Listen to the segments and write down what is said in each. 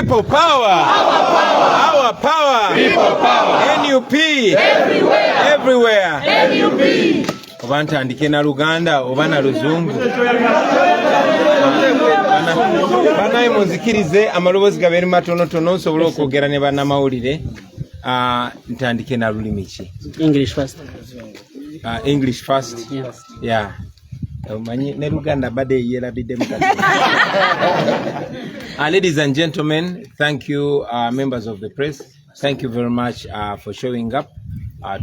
People power. Our power. People power. NUP. Everywhere. NUP. Obanta andike na Luganda obana luzungu. Banaye munzikirize amalobozi gaberi matono tono nsobola okwogera ne bannamawulire. Ntandike na lulimi ki? English first. English first. Yes. Yeah. Ne Luganda bade yerabide mukati. Ladies and gentlemen, thank you, members of the press. Thank you very much for showing up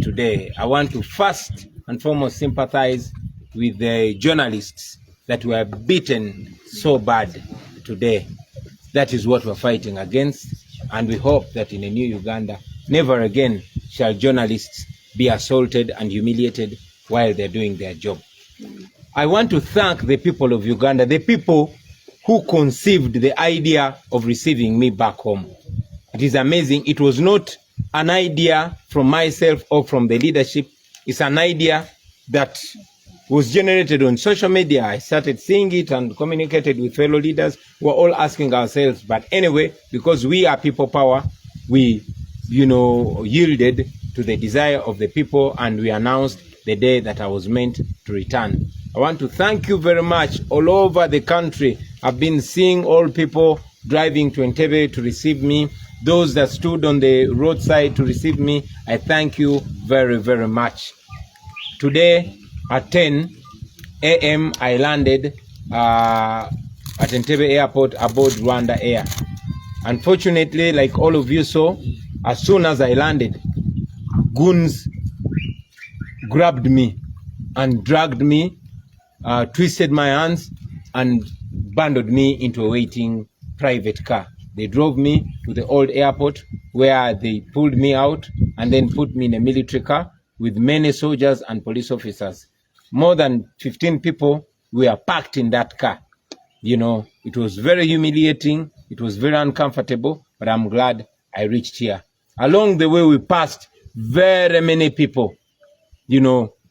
today. I want to first and foremost sympathize with the journalists that were beaten so bad today. That is what we're fighting against, and we hope that in a new Uganda, never again shall journalists be assaulted and humiliated while they're doing their job. I want to thank the people of Uganda, the people who conceived the idea of receiving me back home. It is amazing. It was not an idea from myself or from the leadership. It's an idea that was generated on social media. I started seeing it and communicated with fellow leaders. We're all asking ourselves, but anyway, because we are people power, we, yielded to the desire of the people, and we announced the day that I was meant to return. I want to thank you very much. All over the country, I've been seeing all people driving to Entebbe to receive me. Those that stood on the roadside to receive me, I thank you very, very much. Today at 10 a.m. I landed at Entebbe Airport aboard Rwanda Air. Unfortunately, like all of you saw, as soon as I landed, goons grabbed me and dragged me, twisted my hands and bundled me into a waiting private car. They drove me to the old airport where they pulled me out and then put me in a military car with many soldiers and police officers. More than 15 people were packed in that car. It was very humiliating. It was very uncomfortable, but I'm glad I reached here. Along the way, we passed very many people,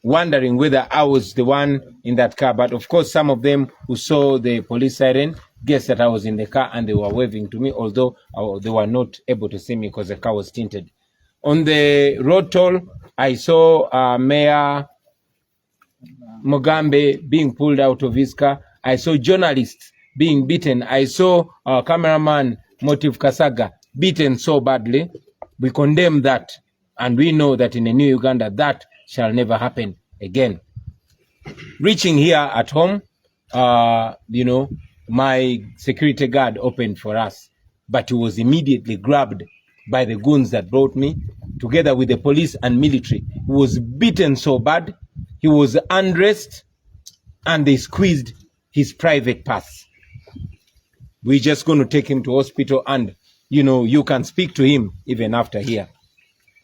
wondering whether I was the one in that car. But of course, some of them who saw the police siren guessed that I was in the car and they were waving to me, although they were not able to see me because the car was tinted. On the road toll, I saw Mayor Mugambe being pulled out of his car. I saw journalists being beaten. I saw cameraman Motive Kasaga beaten so badly. We condemn that, and we know that in a new Uganda, that shall never happen again. Reaching here at home, my security guard opened for us, but he was immediately grabbed by the goons that brought me, together with the police and military. He was beaten so bad, he was undressed, and they squeezed his private parts. We're just going to take him to hospital, and you can speak to him even after here.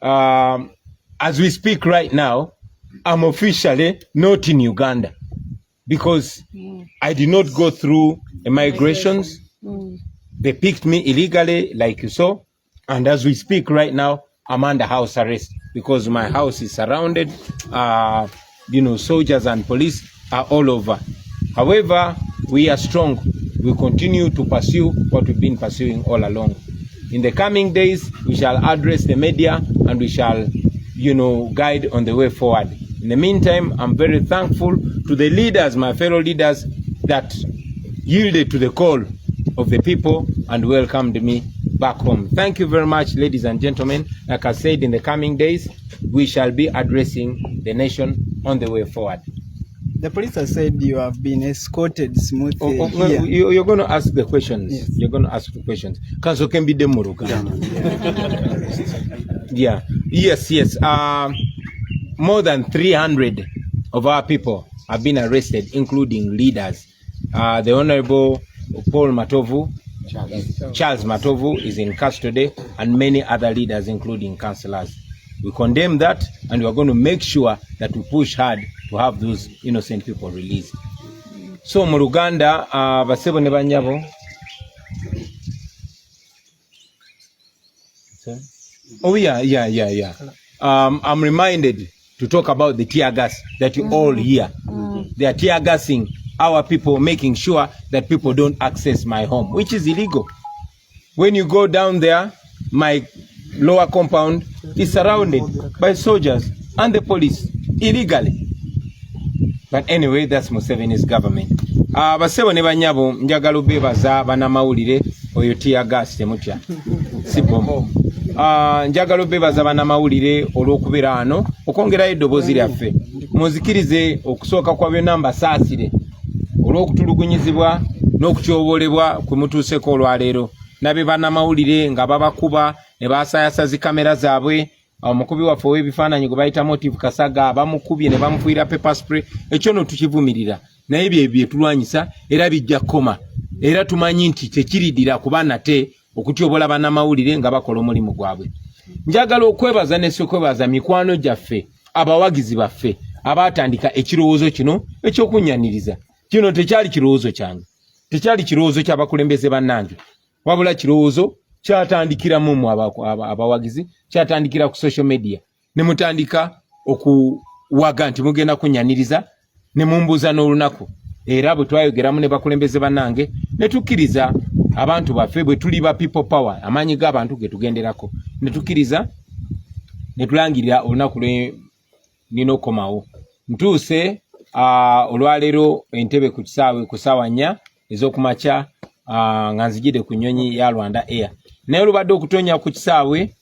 As we speak right now, I'm officially not in Uganda because I did not go through immigrations. They picked me illegally, like you saw. And as we speak right now, I'm under house arrest because my house is surrounded. Soldiers and police are all over. However, we are strong. We continue to pursue what we've been pursuing all along. In the coming days, we shall address the media and we shall, guide on the way forward. In the meantime, I'm very thankful to the leaders, my fellow leaders, that yielded to the call of the people and welcomed me back home. Thank you very much, ladies and gentlemen. Like I said, in the coming days, we shall be addressing the nation on the way forward. The police has said you have been escorted smoothly here. You're going to ask the questions. Yes. You're going to ask the questions. Council can be demoruka. Yeah. Yes. More than 300 of our people have been arrested, including leaders. The Honorable Paul Matovu, Charles Matovu, is in custody, and many other leaders, including councillors. We condemn that, and we are going to make sure that we push hard to have those innocent people released. So, mu Luganda, basebo ne banyabo. Oh, yeah. I'm reminded to talk about the tear gas that you all hear. They are tear gassing our people, making sure that people don't access my home, which is illegal. When you go down there, my lower compound is surrounded by soldiers and the police illegally. But anyway, that's Museveni's government. Basebo ne banyabo njagala bebaza bana mawulire oyo tear gas temutya. Sibombo. Njagala bebaza bana mawulire olw'okubeera ano okongerayo eddoboozi lyaffe. Muzikirize okusooka kwa byonna mbasaasire olw'okutulugunyizibwa n'okutyoboolebwa kwe mutuuseko olwaleero. Nabe bana mawulire nga babakuba ne baasayasa zi kamera zaabwe. Omukubi waffe w'ebifaananyi gwe bayita Motive Kasaga bamukubye ne bamufuira pepper spray. Ekyo no tukivumirira. Naye bye tulwanyisa era bijja koma. Era tumanyi nti tekiridira kuba nate okutyobola bana mawulire nga bakola omulimu gwabwe. Njagala okwebaza ne sokwebaza mikwano gyaffe abawagizi baffe abaatandika ekirowoozo kino ekyokunnyaniriza. Kino tekyali kirowoozo kyange. Tekyali kirowoozo ky'abakulembeze bannange. Wabula kirowoozo kyatandikira mu abawagizi, kyatandikira ku social media. Ne mutandika okuwaga nti mugenda kunnyaniriza ne mumbuuza n'olunaku. Era bwe twayogeramu ne bakulembeze bannange ne tukkiriza abantu baffe bwe tuli ba people power, amaanyi g'abantu ge tugenderako. Ne tukkiriza ne tulangirira olunaku lwe nino komawo. Ntuuse olwaleero entebe ku kisaawe ku ssaawa 4 ez'okumakya nga nzigide ku nnyonyi ya Rwanda Air. Naye olubadde okutonya ku kisaawe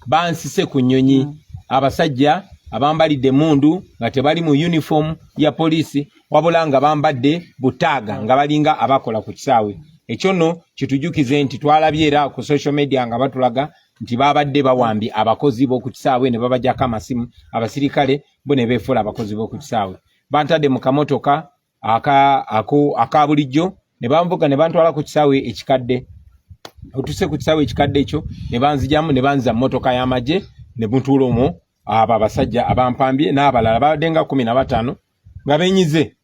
bansise ku nnyonyi abasajja abambalidde mundu nga tebali mu uniform ya poliisi wabula nga bambadde butaaga nga balinga abakola ku kisaawe. Ekyo nno kitujukize nti twalabye era ku social media nga batulaga nti babadde bawambi abakozi b'oku kisaawe ne babajjako amasimu abasirikale bo ne beefuula abakozi b'oku kisaawe. Bantadde mu kamotoka aka bulijjo ne bamvuga ne bantwala ku kisaawe ekikadde. Otuse ku kisaawe ekikadde ekyo ne banzijamu ne banza mmotoka y'amagye ne buntuula omwo abo abasajja abampambye n'abalala babadde nga 15 nga benyize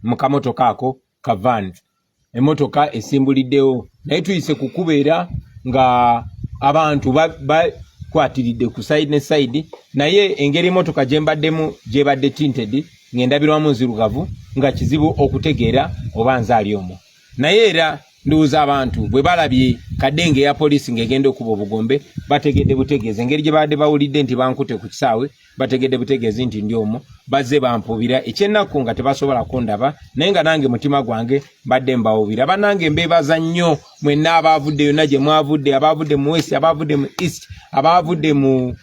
mu kamotoka ako ka van. Emmotoka esimbuliddewo naye tuyise kukubeera nga abantu bakwatiridde ku side ne side, naye engeri emmotoka gyembaddemu gyebadde tinted ng'endabirwamu nzirugavu nga kizibu okutegeera oba nze ali omwo. Naye era ndowooza abantu bwe balabye kadenge ya poliisi ng'egenda okuba obugombe bategedde butegeeze engeri gye babadde bawulidde nti bankute ku kisaawe bategedde butegeezi nti ndi omwo bazze bampubira ekyennaku nga tebasobola kundaba naye nga nange mutima gwange mbadde mbawubira. Bannange mbeebaza nnyo mwenna abaavudde yonna gye mwavudde, abaavudde mu west, abaavudde mu east, abaavudde mu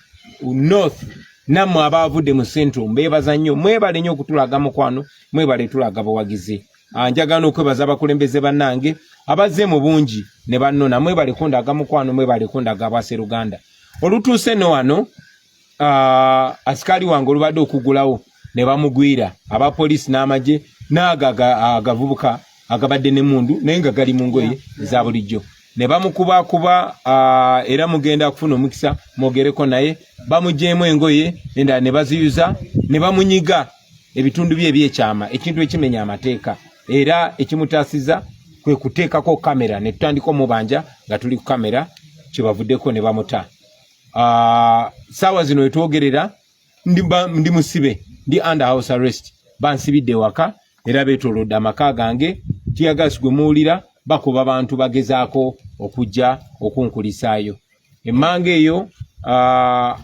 north, nammwe abaavudde mu central mbeebaza nnyo. Mwebale nnyo okutulaga mukwano, mwebale tulaga bawagizi. Njagala okwebaza abakulembeze bannange abazze mu bungi ne bannona, mwebale kundaga mukwano, mwebale kundaga Abasseruganda. Olutuuse no wano asikali wange olubadde okugulawo ne bamugwira abapoliisi n'amagye n'agavubuka agabadde ne mundu naye nga gali mu ngoye eza bulijjo ne bamukubakuba era mugenda kufuna omukisa mwogereko naye bamujeemu engoye endala ne baziyuza ne bamunyiga ebitundu bye ebyekyama, ekintu ekimenya amateeka era ekimutaasiza kwe kuteekako kamera ne tutandika omubanja nga tuli ku kamera kyebavuddeko ne bamuta. Saawa zino etwogerera ndi musibe, ndi under house arrest, bansibidde waka era beetolodde amaka gange. Tiyagasi gwe muwulira bakuba abantu bagezaako okujja okunkulisaayo. Emmanga eyo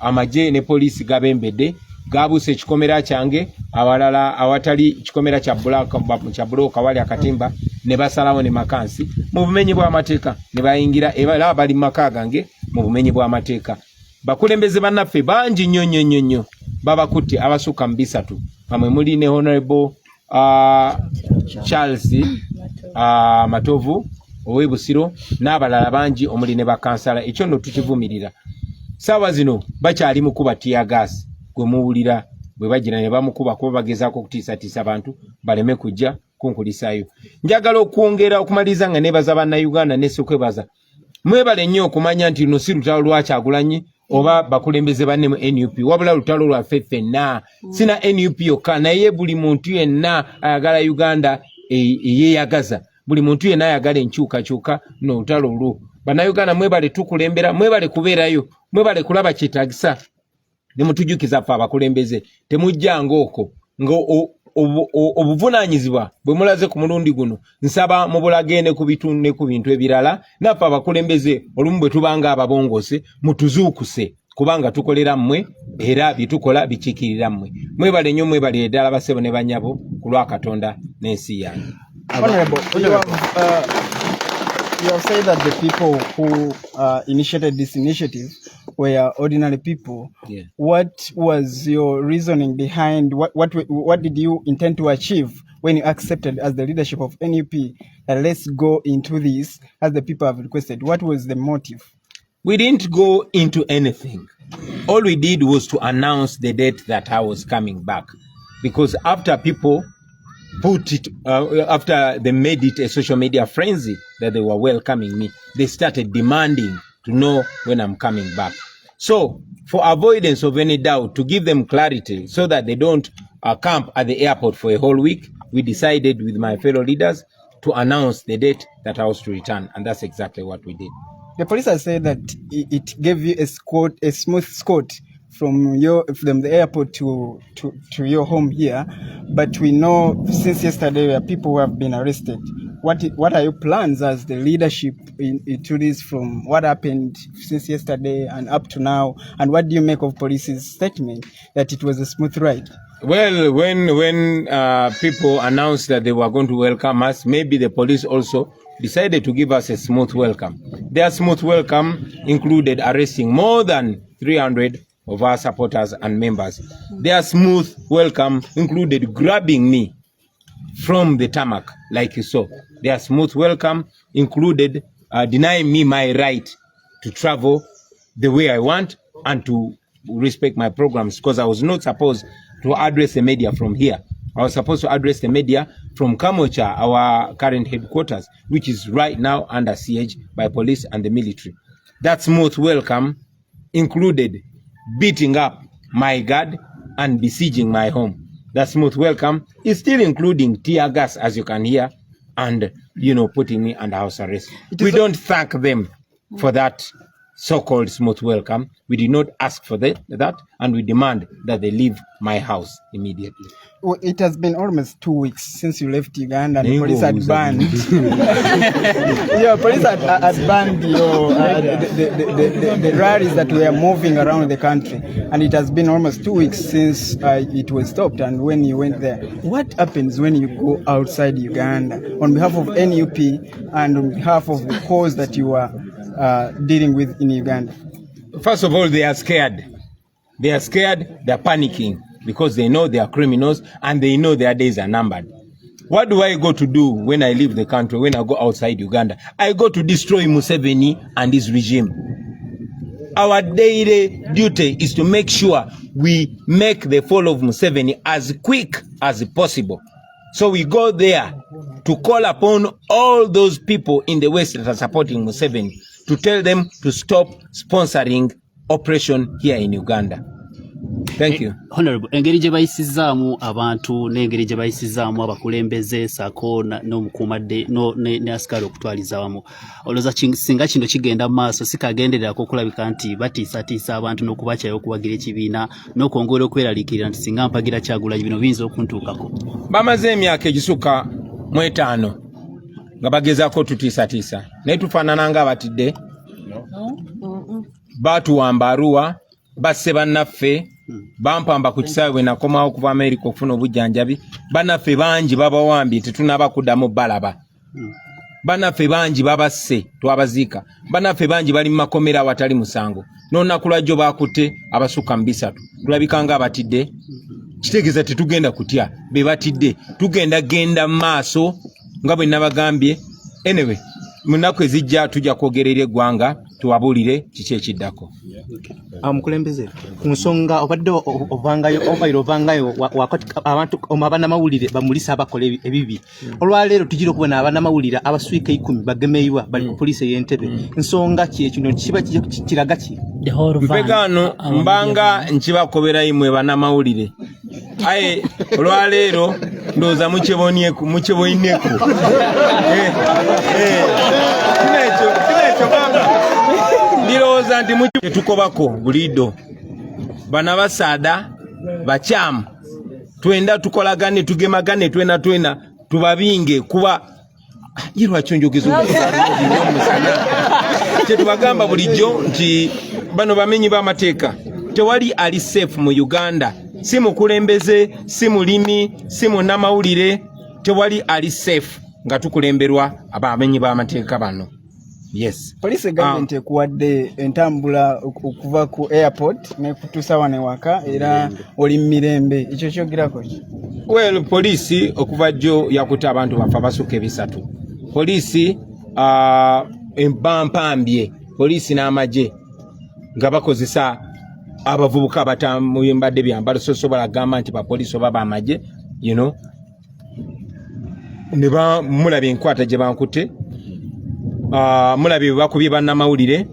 amagye ne poliisi gabembedde gabuuse ekikomera kyange, awalala awatali ekikomera kya bulooka wali akatimba ne basalawo ne makansi mu bumenyi bw'amateeka ne bayingira era bali mu maka gange mu bumenyi bw'amateeka. Bakulembeze bannaffe bangi nnyo babakutte abasukka mu 3 bamwe muli ne Honorable Charles Matovu ow'Ebusiro n'abalala bangi omuli ne bakansala. Ekyo nno tukivumirira. Saawa zino bakyali mukuba tear gas gwe muwulira bwe bagira ne bamukuba kuba bagezaako okutiisatiisa abantu baleme kujja kunkulisaayo. Njagala okwongera okumaliza nga nebaza bannayuganda ne sokwebaza. Mwebale nnyo okumanya nti luno si lutalo lwa Kyagulanyi oba bakulembeze banne mu NUP, wabula lutalo lwaffe ffenna. Sina NUP yokka naye buli muntu yenna ayagala Uganda eyeeyagaza, buli muntu yenna ayagala enkyukakyuka n'olutalo olwo. Bannayuganda mwebale tukulembera, mwebale kubeerayo, mwebale kulaba kyetaagisa ne mutujukiza ffe abakulembeze. Temujjanga okwo obuvunanyizibwa bwe mulaze ku mulundi guno nsaba mubulagende ku bitunde ku bintu ebirala naffe abakulembeze olumu bwe tubanga ababongose mutuzuukuse kubanga tukolera mmwe era bitukola bikiikirira mmwe mwebale nnyo mwebale ddala basebo ne banyabo ku lwa Katonda n'ensi yange. Honorable, you have said that the people who initiated this initiative were ordinary people. Yeah. What was your reasoning behind what did you intend to achieve when you accepted as the leadership of NUP that let's go into this as the people have requested? What was the motive? We didn't go into anything. All we did was to announce the date that I was coming back, because after people put it, after they made it a social media frenzy that they were welcoming me, they started demanding to know when I'm coming back. So for avoidance of any doubt, to give them clarity so that they don't camp at the airport for a whole week, we decided with my fellow leaders to announce the date that I was to return. And that's exactly what we did. The police has said that it gave you a smooth escort from the airport to your home here, but we know since yesterday there are people who have been arrested. What are your plans as the leadership into this, from what happened since yesterday and up to now, and what do you make of police's statement that it was a smooth ride? Well, when people announced that they were going to welcome us, maybe the police also decided to give us a smooth welcome. Their smooth welcome included arresting more than 300 of our supporters and members. Their smooth welcome included grabbing me from the tarmac, like you saw. Their smooth welcome included denying me my right to travel the way I want and to respect my programs, because I was not supposed to address the media from here. I was supposed to address the media from Kamocha, our current headquarters, which is right now under siege by police and the military. That smooth welcome included beating up my guard and besieging my home. That smooth welcome is still including tear gas, as you can hear, and, putting me under house arrest. We don't thank them for that so-called smooth welcome. We did not ask for that, and we demand that they leave my house immediately. Well, it has been almost 2 weeks since you left Uganda, and the police had banned. Police had banned the rallies that were moving around the country, and it has been almost 2 weeks since it was stopped. And when you went there, what happens when you go outside Uganda on behalf of NUP and on behalf of the cause that you are dealing with in Uganda? First of all, they are scared. They are scared, they are panicking, because they know they are criminals and they know their days are numbered. What do I go to do when I leave the country, when I go outside Uganda? I go to destroy Museveni and his regime. Our daily duty is to make sure we make the fall of Museveni as quick as possible. So we go there to call upon all those people in the West that are supporting Museveni to tell them to stop sponsoring operation here in Uganda. Thank you. Honorable, engeri gye bayisizaamu abantu n'engeri gye bayisizaamu abakulembeze sako n'omukuumadde ne asikali okutwaliza awamu. Olowooza singa kino kigenda mu maaso sikagendererako okulabika nti batiisatiisa abantu n'okubakyayo okuwagira ekibiina n'okwongera okweraliikirira nti singa mpagira Kyagulanyi bino biyinza okuntuukako. Bamaze emyaka egisukka mu 5 nga bagezaako tutiisatiisa naye tufaanana nga abatidde. Baatuwamba Arua, basse bannaffe, bampamba ku kisaawe bwe nakomawo okuva Amerika okufuna obujjanjabi. Bannaffe bangi babawambye tetunaaba kuddamu balaba. Bannaffe bangi babasse twabaziika. Bannaffe bangi bali mu makomera awatali musango. N'olunaku lwajjo baakutte abasukka mu 3. Tulabika nga abatidde. Kitegeeza tetugenda kutya be batidde. Tugenda genda mu maaso nga bwe nabagambye. Anyway, mu nnaku ezijja tujja kwogerera eggwanga tuwabuulire kiki ekiddako. Mukulembeze ku nsonga obadde ovangayo abantu abannamawulire bamulisa abakola ebibi. Olwaleero tugira okubona abannamawulire abaswika 10 bagemeyiwa bali ku poliisi ey'Entebbe. Nsonga ki ekino kiba kiraga ki? Mpegano mbanga nkibakobera imwe bannamawulire. Aye olwaleero ndowooza mukyeboineko. Kineekyo baba. Ndowooza nti mukyebwe tukobako buliido. Bana basaada, bakyamu, twenda tukolagane tugemagane twena tubabinge kuba yirwa chonjogezo tubagamba bulijjo nti bano bamenyi b'amateeka tewali ali safe mu Uganda, si mukulembeze, si mulimi, si munnamawulire, tewali ali safe nga tukulemberwa abamenyi b'amateeka bano. Yes. Police government ekuwadde entambula okuva ku airport ne kutuusa wano waka era oli mirembe, ekyo kyogirako ki? Well, police okuva jjo yakutte abantu bafa basuka ebisatu. Police empampambye, police n'amagye nga bakozesa abavubuka abatambadde byambalo sosobola gamba nti ba police oba bamagye, you know, ne bamulabye enkwata gye bankutte. Mulabye bakubye bannamawulire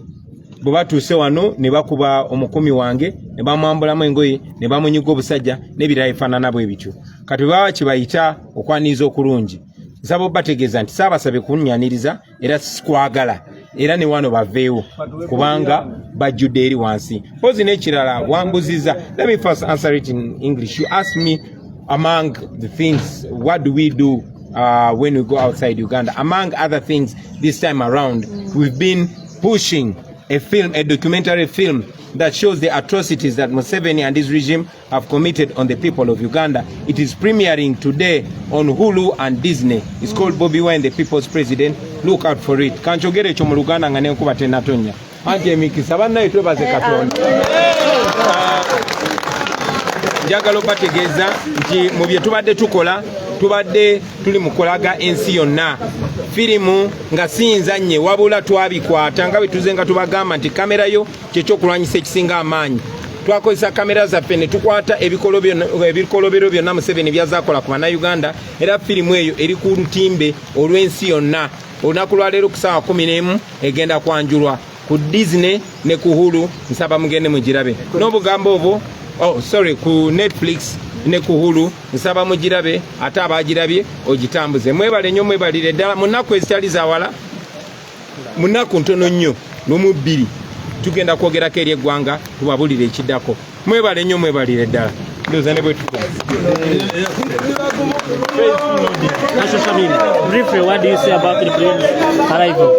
bwe batuuse wano ne bakuba omukumi wange ne bamwambulamu engoye ne bamunyiga obusajja n'ebirala efaanana bwe bityo. Kati baba kibayita okwaniriza okulungi, nsaba obategeeza nti saabasabye kunnyaniriza era sikwagala era ne wano baveewo kubanga bajjudde eri wansi. Pozi n'ekirala wambuziza. Let me first answer it in English. You asked me among the things, what do we do when we go outside Uganda? Among other things, this time around, we've been pushing a film, a documentary film that shows the atrocities that Museveni and his regime have committed on the people of Uganda. It is premiering today on Hulu and Disney. It's called Bobi Wine, the People's President. Look out for it. Kanchogere chomu Luganda nga nenkuba tenatonya. Anje mikisa banna etwe baze Katonda. Njagala okubategeeza nti mu bye tubadde tukola tubadde tuli mukolaga ensi yonna firimu nga sinzanye wabula twabikwata nga bituze nga tubagamba nti kamera yo kyekyokulwanyisa ekisinga amaanyi. Twakozesa kamera zaffe ne tukwata ebikolobero byonna Museveni byazaakola ku bannayuganda era firimu eyo eri ku lutimbe olw'ensi yonna. Olunaku lwa leero ku ssaawa 11 egenda kwanjulwa ku Disney ne ku Hulu. Nsaba mugende mugirabe n'obugambo obwo ku Netflix ne ku Hulu. Nsaba mugirabe ate abagirabye ogitambuze. Mwebale nnyo, mwebalire ddala. Munaku ezitali zawala, munaku ntono nnyo n'omu 2 tugenda kwogerako eri eggwanga tubabulire ekiddako. Mwebale nnyo, mwebalire ddala. Ndoza ne bwe tukola. Briefly, what do you say about the arrival?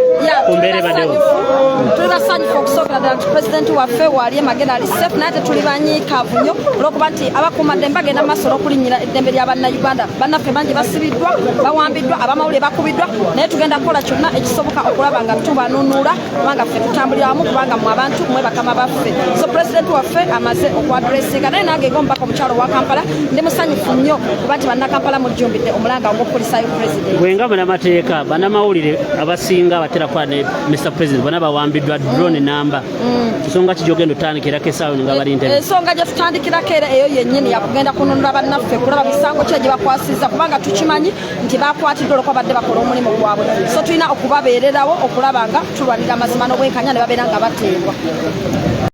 Tulibasanyufu okusookera nti pulezidenti waffe waali Magere ali safe naye tuli banyiikaavu nnyo olw'okuba nti abakuumaddembe bagenda maaso n'okulinnyira eddembe lya bannayuganda. Bannaffe bangi basibiddwa, bawambiddwa, abamawulire bakubiddwa, naye tugenda kukola kyonna ekisoboka okulaba nga tubanunuula kubanga ffe tutambulira wamu kubanga mu abantu mwe bakama baffe. So pulezidenti waffe amaze okwadressinga naye nange ng'omubaka omukyalo wa Kampala ndi musanyufu nnyo kuba nti bannakampala mujjumbidde omulanga ogw'okukulisayo pulezidenti. Bwenga bannamateeka bannamawulire abasinga batera kwa ne Mr. President bana bawambiddwa drone namba. Nsonga kijogendo tandikirako essaawa nga balinda. Ensonga gye tutandikirako era eyo yennyini yakugenda kununula bannaffe kulaba misango ki gye bakwasizza kubanga tukimanyi nti bakwatiddwa olwo badde bakola omulimu gwabwe. So tulina okubabeererawo okulaba nga tulwanira amazima n'obwenkanya ne babeera nga bateebwa.